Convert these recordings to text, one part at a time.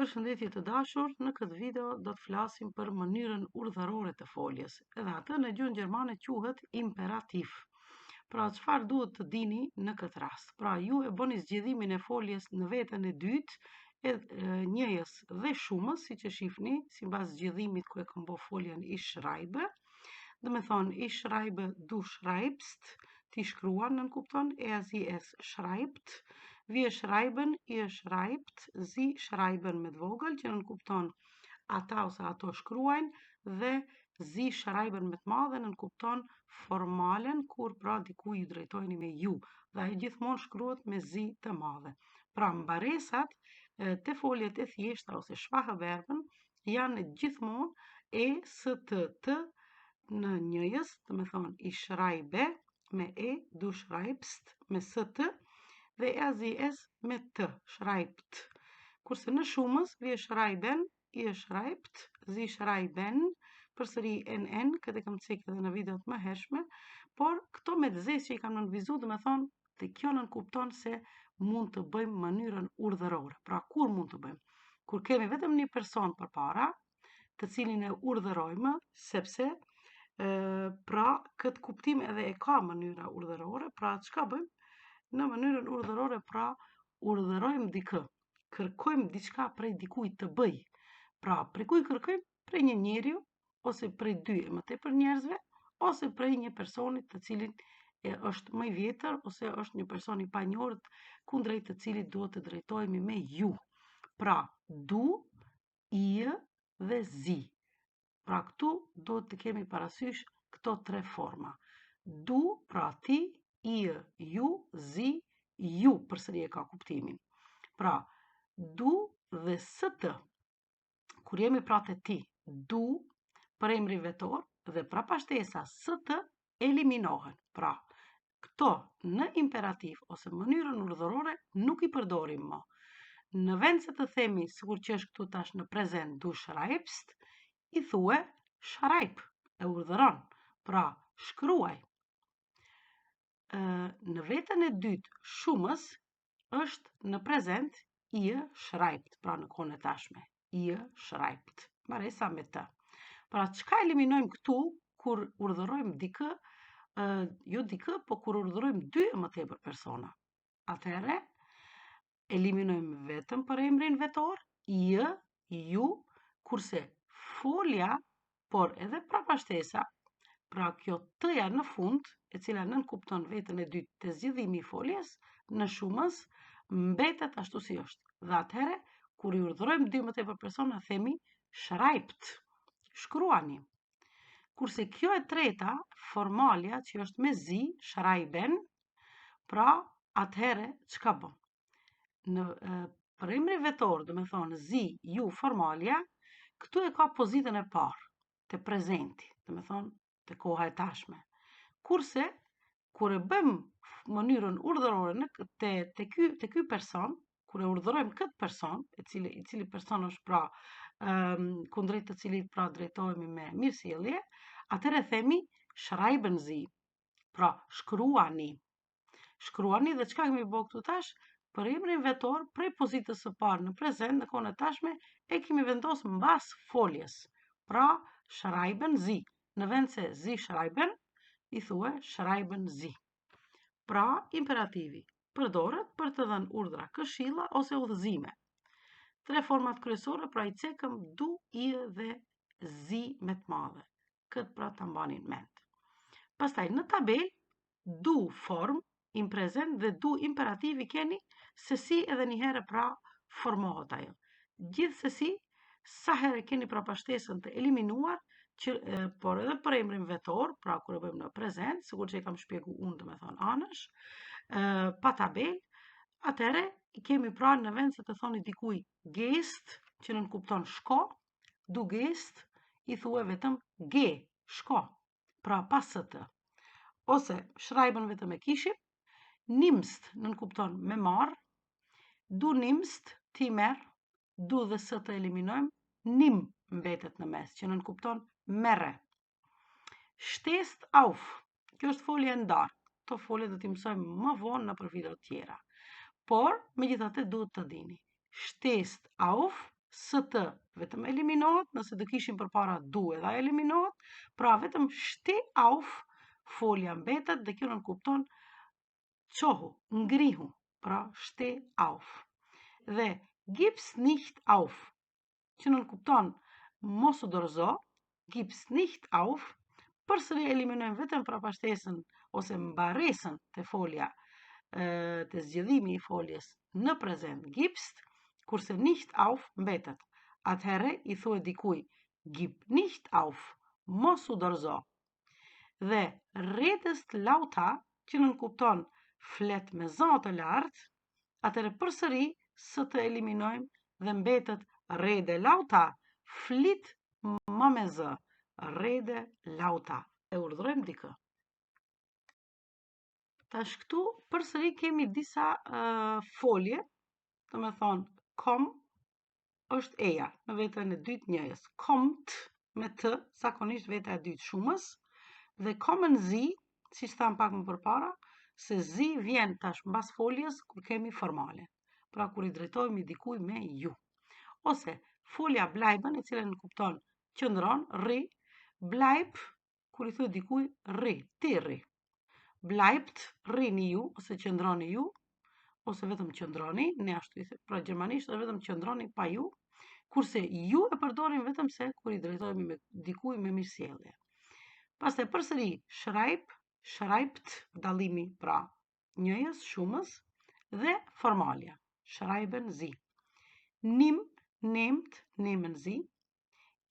Përshëndetje të dashur, në këtë video do të flasim për mënyrën urdhërore të foljes. Edhe atë në gjuhën gjermane quhet imperativ. Pra, çfarë duhet të dini në këtë rast? Pra, ju e bëni zgjedhimin e foljes në veten e dytë, njëjës dhe shumës, siç e shihni, sipas zgjedhimit ku e kam bë foljen ich schreibe. Do me thonë, ich schreibe, du schreibst, ti shkruan nën kupton, sie es schreibt, wir schreiben, ihr schreibt, sie schreiben me vogël, që nën kupton ata ose ato shkruajnë, dhe sie schreiben me të madhe nën kupton formalen, kur pra diku ju drejtojni me ju, dhe ai gjithmonë shkruhet me zi të madhe. Pra mbaresat te foljet e thjeshta ose schwache verben janë gjithmonë e, s, t, në njëjës, do me thonë ich schreibe me e, du schreibst me st, dhe sie es me t, schreibt. Kurse në shumës, wir schreiben, ihr schreibt, sie schreiben, përsëri n, këtë kam cekë edhe në videot më hershme, por këto me të zezë që i kam nënvizu, do me thonë, dhe kjo nënkupton se mund të bëjmë mënyrën urdhërore. Pra, kur mund të bëjmë? Kur kemi vetëm një person përpara, të cilin e urdhërojmë, sepse pra këtë kuptim edhe e ka mënyra urdhërore. Pra çka bëjmë? Në mënyrën urdhërore, pra urdhërojmë dikë, kërkojmë diçka prej dikujt të bëj. Pra prej kujt kërkojmë? Prej një njeriu, ose prej dy e më tepër njerëzve, ose prej një personit të cilin është më i vjetër, ose është një person i panjohur kundrejt të cilit duhet të drejtohemi me ju. Pra du, i dhe zi. Pra këtu duhet të kemi parasysh këto tre forma. Du, pra ti, i, ju, zi, ju përsëri e ka kuptimin. Pra, du dhe st, kur jemi pra te ti, du, për emri vetor, dhe prapashtesa st eliminohen. Pra, këto në imperativ ose mënyrën urdhërore nuk i përdorim më. Në vend se të themi, sikur që është këtu tash në prezent, du schreibst, i thue schreib, e urdhëron, pra shkruaj. Në vetën e dytë shumës është në prezent ihr schreibt, pra në kohën e tashme, ihr schreibt, marresa me të. Pra çka eliminojmë këtu kur urdhërojmë dikë, jo dikë, po kur urdhërojmë dy e më tepër persona. Atëherë eliminojmë vetëm për emrin vetor, i, ju, kurse folja, por edhe prapashtesa, pra kjo të-ja në fund, e cila nënkupton vetën e dytë të zgjidhimi i foljes, në shumës, mbetet ashtu si është. Dhe atëherë, kur i urdhërojmë dy më tepër persona, themi schreibt, shkruani. Kurse kjo e treta, formalja, që është me zi, schreiben, pra atëherë çka bën? Në për emri vetor, do me thonë zi, ju, formalja, këtu e ka pozitën e parë, të prezenti, do me thonë të koha e tashme. Kurse, kur e bëjmë mënyrën urdhërore te ky person, kur e urdhërojmë këtë person, i cili person është pra kundrejt të cilit pra drejtohemi me mirësjellje, atëherë themi schreiben Sie, pra shkruani. Shkruani dhe çka kemi bërë këtu tash? Për emrin vetor, prej pozitës së parë në prezent, në kohën e tashme, e kemi vendosur mbas foljes. Pra, schreiben Sie. Në vend se Sie schreiben, i thue schreiben Sie. Pra, imperativi përdoret për të dhënë urdhra, këshilla ose udhëzime. Tre format kryesore, pra i cekëm du, i dhe zi me të madhe. Këtë pra ta mbani në mend. Pastaj në tabel, du form, in prezent dhe du imperativi keni se si edhe një herë pra formohet ajo. Gjithsesi, sa herë keni prapashtesën të eliminuar, por edhe për emrin vetor, pra kur e bëjmë në prezent, sikur që e kam shpjegu unë, do me thonë anësh, pa tabel, atëherë kemi pra në vend se të thoni dikuj gest, që nënkupton shko, du gest, i thue vetëm ge, shko, pra pas të. Ose schreiben vetëm e kishim, nimmst nënkupton me marr, du nimmst, ti merr, du dhe së të eliminojmë, nim mbetet në mes, që nënkupton merre. Stehst auf, kjo është folje ndarë. Këto folje do t'i mësojmë më vonë në për video tjera. Por, megjithatë duhet të dini. Stehst auf ST vetëm eliminohet, nëse do kishim përpara du edhe eliminohet, pra vetëm steh auf folja mbetet dhe kjo nënkupton qohu, ngrihu, pra steh auf. Dhe gib's nicht auf, që nënkupton mos u dorëzo, gib's nicht auf, përsëri eliminojmë vetëm prapashtesën ose mbaresën të folja, të zgjedhimi i foljes në prezent gibst, kurse nicht auf mbetet. Atëherë i thuhet dikujt gib nicht auf, mos u dorëzo. Dhe redest lauta, që nënkupton flet me zë të lartë, atëherë përsëri së të eliminojmë dhe mbetet rede lauta, flit më me zë, rede lauta. E urdhërojmë dikë. Tash këtu përsëri kemi disa folje, do me thonë kom është eja në vetën e dytë njëjës, komt me të, zakonisht veta e dytë shumës, dhe komën zi, si që thamë pak më përpara, se zi vjen tash mbas foljes kur kemi formale, pra kur i drejtojmë dikuj me ju. Ose folja bleiben, e cila nënkupton qëndron, rri, bleib, kur i thuhet dikuj rri, ti rri. Bleibt, rrini ju, ose qëndroni ju, ose vetëm qëndroni, ne ashtu i pra gjermanisht është vetëm qëndroni pa ju, kurse ju e përdorim vetëm se kur i drejtojmë me dikuj me mirësjellje. Pastaj përsëri schreib, schreibt, dallimi pra njëjës, shumës, dhe formalja, schreiben Sie. Nim, nehmt, nehmen Sie.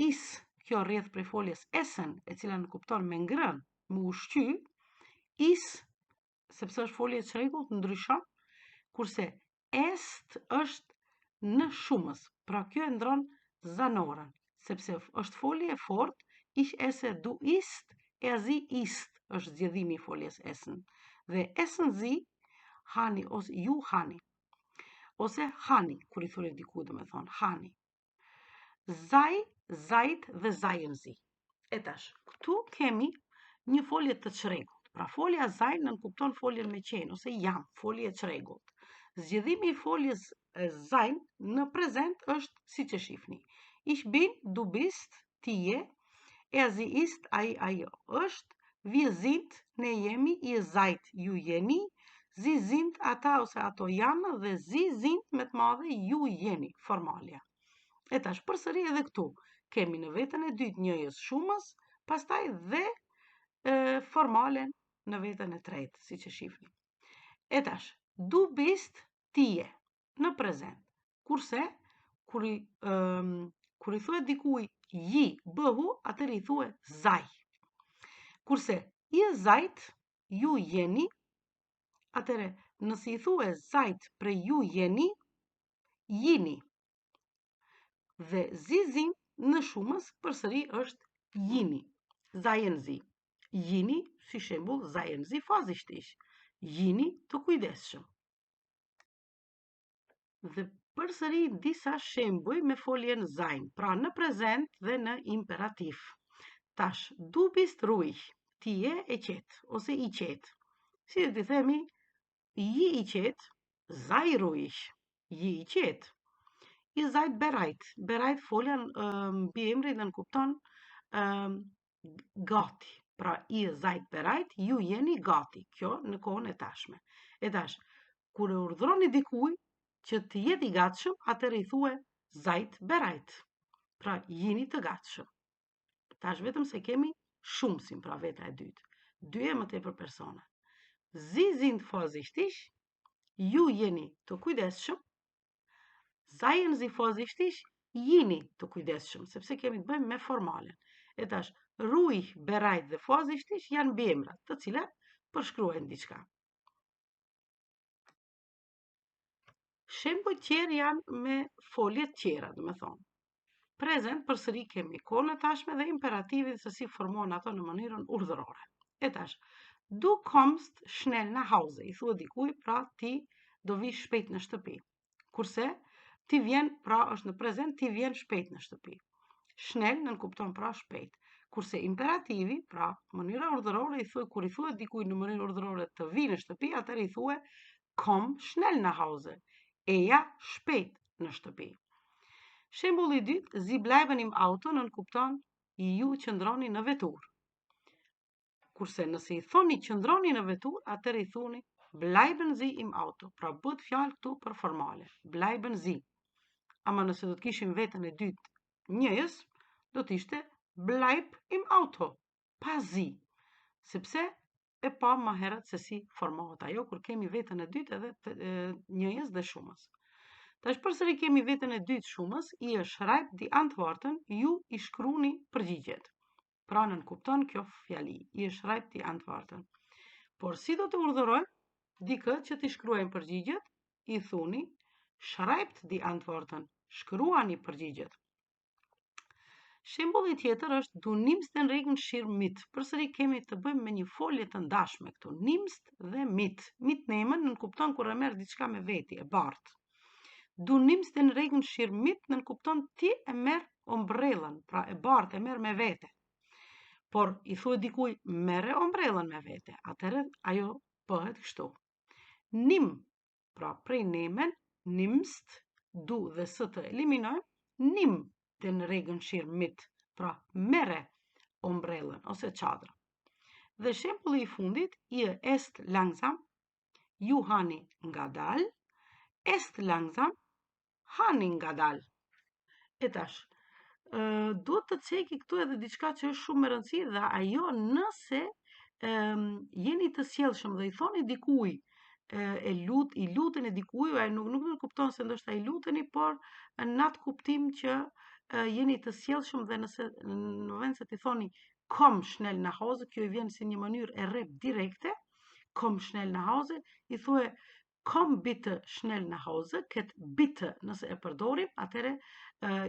Is, kjo rrjedh prej foljes essen, e cila nënkupton me ngrën, me ushqy, is, sepse është folje e çrregullt, ndryshon, kurse est është në shumës, pra kjo e ndron zanoren, sepse është folje e fortë, ich esse, du isst, sie isst, është zgjedhimi i foljes essen. Dhe essen Sie, hani ose ju hani, ose hani, kur i thuhet diku, do me thonë hani. Sei, seid dhe seien Sie. E tash, këtu kemi një folje të çrregullt. Pra folja sei nënkupton foljen me qenë, ose jam, folje e çrregullt. Zgjedhimi i foljes sei në prezent është siç e shihni. Ich bin, du bist, ti je, sie ist, ai ajo është, wir sind, ne jemi, ihr seid, ju jeni, sie sind, ata ose ato janë, dhe sie sind me të madhe, ju jeni, formalja. E tash përsëri edhe këtu kemi në vetën e dytë njëjës shumës, pastaj dhe formalen në vetën e tretë, si që shifni. E tash, du bist, ti je, në prezent. Kurse, kur i thuhet dikuj ji, bëhu, atëri i thuhet sei. Kurse, ihr seid, ju jeni, atëre, nësi i thuhet seid prej ju jeni, jini. Dhe zizin në shumës përsëri është jini, seien Sie. Jini, si shembull, seien Sie vorsichtig. Jini të kujdesshëm. Dhe përsëri disa shembuj me foljen sein, pra në prezent dhe në imperativ. Tash, du bist ruhig, ti je e qetë, ose i qetë. Si të themi, ji i qetë, sei ruhig, ji i qetë. Ihr seid bereit. Bereit folja mbi emrin nënkupton gati. Pra, ihr seid bereit, ju jeni gati. Kjo në kohën e tashme. E tash, kur e urdhroni dikuj që të jeti gatshëm, atëherë i thuhet seid bereit. Pra, jini të gatshëm. Tash vetëm se kemi shumësin, pra veta e dytë. Dy e më tepër persona. Sie sind vorsichtig, ju jeni të kujdesshëm, seien Sie vorsichtig, jini të kujdesshëm, sepse kemi të bëjmë me formalen. E tash, ruhig, bereit dhe vorsichtig janë biemrat, të cilat përshkruajnë diçka. Shembuj tjerë janë me folje tjera, do me thonë. Prezent përsëri kemi kohën e tashme dhe imperativin se si formohen ato në mënyrën urdhërore. E tash, du kommst schnell nach Hause, i thua dikuj, pra ti do vish shpejt në shtëpi. Kurse ti vjen, pra është në prezent, ti vjen shpejt në shtëpi. Schnell nënkupton pra shpejt. Kurse imperativi, pra mënyra urdhërore, kur i thuhet dikuj në mënyrë urdhërore të vi në shtëpi, atëherë i thuhet komm schnell nach Hause. Eja shpejt në shtëpi. Shembulli i dytë, Sie bleiben im Auto nën kupton ju qëndroni në vetur. Kurse nëse i thoni qëndroni në vetur, atëherë i thoni bleiben Sie im Auto. Pra bëhet fjalë këtu për formale. Bleiben Sie. Ama nëse do të kishim vetën e dytë njëjës, do të ishte bleib im Auto, pa Sie. Sepse e pa më herët se si formohet ajo kur kemi vetën e dytë edhe njëjës dhe shumës. Tash përsëri kemi vetën e dytë shumës, ihr schreibt die Antworten, ju i shkruani përgjigjet. Pra nën kupton kjo fjali, ihr schreibt die Antworten. Por si do të urdhërojmë dikë që t'i shkruajmë përgjigjet, i thuni schreibt die Antworten, shkruani përgjigjet. Shembulli tjetër është du nimmst den Regenschirm mit. Përsëri kemi të bëjmë me një folje të ndashme këtu. Nimmst dhe mit. Mit nemen nën kupton kur e merr diçka me veti, e bart. Du nimmst den Regenschirm mit nën kupton ti e merr ombrellën, pra e bart e merr me vete. Por i thuhet dikuj merre ombrellën me vete. Atëherë ajo bëhet kështu. Nimm, pra prej nemen, nimmst, du dhe s të eliminojmë, nimm den Regenschirm mit, pra merre ombrellën ose çadrën. Dhe shembulli i fundit, ihr esst langsam, ju hani ngadal, esst langsam, hani ngadal. E tash, duhet të ceki këtu edhe diçka që është shumë e rëndësishme dhe ajo nëse jeni të sjellshëm dhe i thoni dikujt i luteni dikujt, ai nuk kupton se ndoshta i luteni, por në atë kuptim që jeni të sjellshëm dhe nëse në vend se t'i thoni kom schnell nach Hause, kjo i vjen si një mënyrë e rrep direkte, kom schnell nach Hause, i thue kom bitte schnell nach Hause, këtë bitte nëse e përdorim, atëre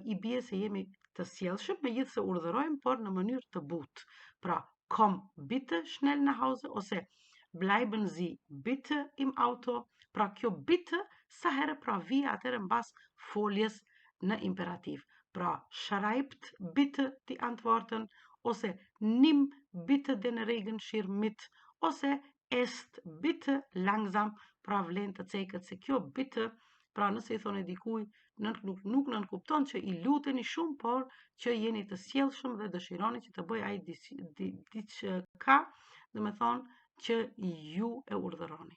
i bie se jemi të sjellshëm, megjithëse urdhërojmë, por në mënyrë të butë. Pra, kom bitte schnell nach Hause, ose bleiben Sie bitte im Auto. Pra kjo bitte sa herë pra vi atëre mbas foljes në imperativ. Pra schreibt bitte die Antworten, ose nimm bitte den Regenschirm mit, ose esst bitte langsam. Pra vlen të cekët se kjo bitte, pra nëse i thoni dikujt, nuk nën kupton që i luteni shumë, por që jeni të sjellshëm dhe dëshironi që të bëj ai diçka, dhe me thonë që ju e urdhëroni.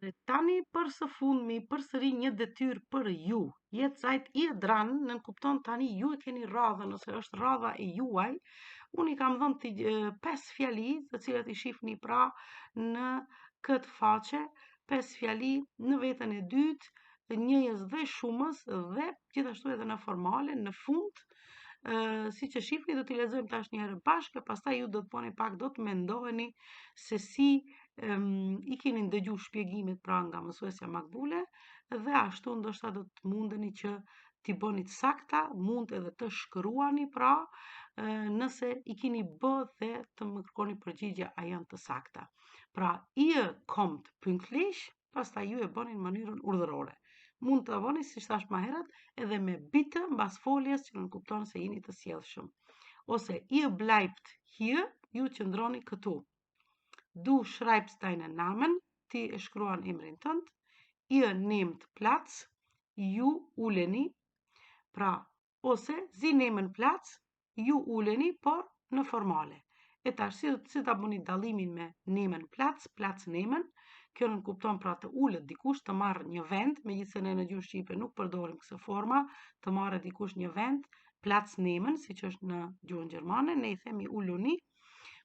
Dhe tani për së fundmi, përsëri një detyrë për ju. Jetzt seid ihr dran, nën kupton tani ju e keni radhën, ose është radha e juaj. Unë i kam dhënë 5 fjali, të cilat i shihni pra në këtë faqe, 5 fjali në vetën e dytë, njëjës dhe shumës dhe gjithashtu edhe në formale, në fund. Si që shihni, do t'i lexojmë tash një herë bashkë, pastaj ju do të bëni pak, do të mendoheni se si i keni ndëgju shpjegimet pra nga mësuesja Makbule, dhe ashtu ndoshta do të mundeni që t'i bëni të sakta, mund edhe të shkruani pra nëse i keni bë dhe të më kërkoni përgjigje a janë të sakta. Pra, ihr kommt pünktlich, pastaj ju e bëni në mënyrën urdhërore. Mund të bëni, si thash më herët, edhe me bitte mbas foljes që nën kupton se jeni të sjellshëm. Ose ihr bleibt hier, ju qëndroni këtu. Du schreibst deinen Namen, ti e shkruan emrin tënd. Ihr nehmt Platz, ju uleni. Pra, ose Sie nehmen Platz, ju uleni, por në formale. E tash, si ta bëni dallimin me nehmen Platz, Platz nehmen, kjo nën kupton pra të ulet dikush, të marrë një vend, megjithëse ne në gjuhën shqipe nuk përdorim këtë forma, të marrë dikush një vend, Platz nehmen, siç është në gjuhën gjermane, ne i themi uluni,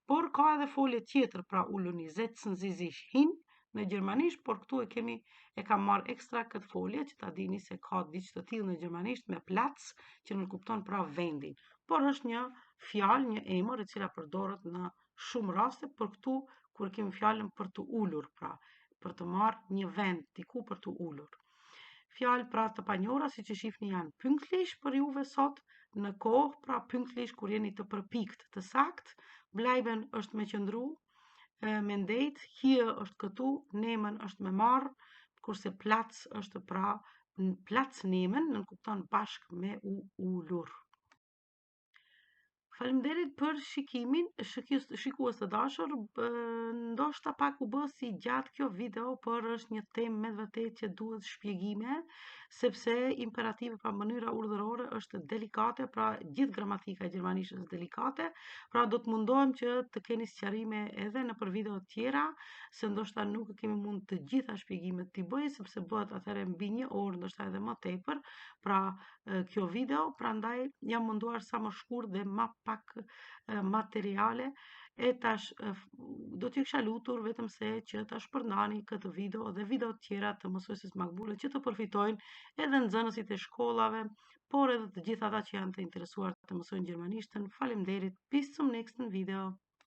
por ka edhe folje tjetër, pra uluni, setzen Sie sich hin në gjermanisht, por këtu e kam marrë ekstra këtë folje që ta dini se ka diçka të tillë në gjermanisht me Platz, që nën kupton pra vendin. Por është një fjalë, një emër e cila përdoret në shumë raste, por këtu kur kemi fjalën për të ulur, pra për të marrë një vend diku për të ulur. Fjalë pra të panjohura, siç e shihni, janë pünktlich për juve sot, në kohë, pra pünktlich kur jeni të përpikt, të sakt. Bleiben është me qëndru, me ndejt, hier është këtu, nemen është me marrë, kurse Platz është pra Platz nemen, nën kupton bashk me ulur. Faleminderit për shikimin, shikues të dashur, ndoshta pak u bë si gjatë kjo video, por është një temë me vërtet që duhet shpjegime, sepse imperative, pra mënyra urdhërore është delikate, pra gjithë gramatika e gjermanisht është delikate, pra do të mundohem që të keni sqarime edhe në për video tjera, se ndoshta nuk kemi mund të gjitha shpjegimet t'i bëj, sepse bëhet atëherë mbi 1 orë, ndoshta edhe më tepër, pra kjo video, prandaj jam munduar sa më shkurt dhe më pak materiale. E tash do t'ju kisha lutur vetëm se që ta shpërndani këtë video dhe video tjera të mësuesit Makbule që të përfitojnë edhe nxënësit e shkollave, por edhe të gjithë ata që janë të interesuar të mësojnë gjermanishtën. Faleminderit. Bis zum nächsten Video.